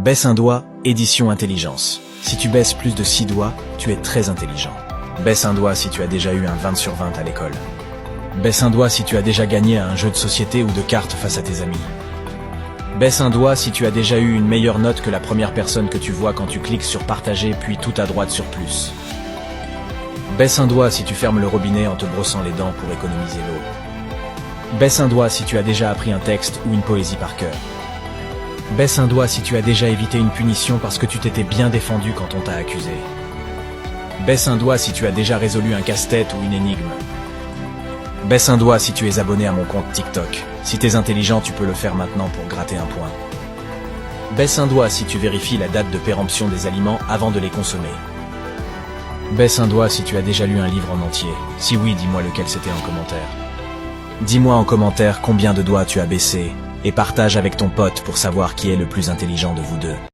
Baisse un doigt, édition intelligence. Si tu baisses plus de 6 doigts, tu es très intelligent. Baisse un doigt si tu as déjà eu un 20 sur 20 à l'école. Baisse un doigt si tu as déjà gagné à un jeu de société ou de cartes face à tes amis. Baisse un doigt si tu as déjà eu une meilleure note que la première personne que tu vois quand tu cliques sur partager puis tout à droite sur plus. Baisse un doigt si tu fermes le robinet en te brossant les dents pour économiser l'eau. Baisse un doigt si tu as déjà appris un texte ou une poésie par cœur. Baisse un doigt si tu as déjà évité une punition parce que tu t'étais bien défendu quand on t'a accusé. Baisse un doigt si tu as déjà résolu un casse-tête ou une énigme. Baisse un doigt si tu es abonné à mon compte TikTok. Si t'es intelligent, tu peux le faire maintenant pour gratter un point. Baisse un doigt si tu vérifies la date de péremption des aliments avant de les consommer. Baisse un doigt si tu as déjà lu un livre en entier. Si oui, dis-moi lequel c'était en commentaire. Dis-moi en commentaire combien de doigts tu as baissé et partage avec ton pote pour savoir qui est le plus intelligent de vous deux.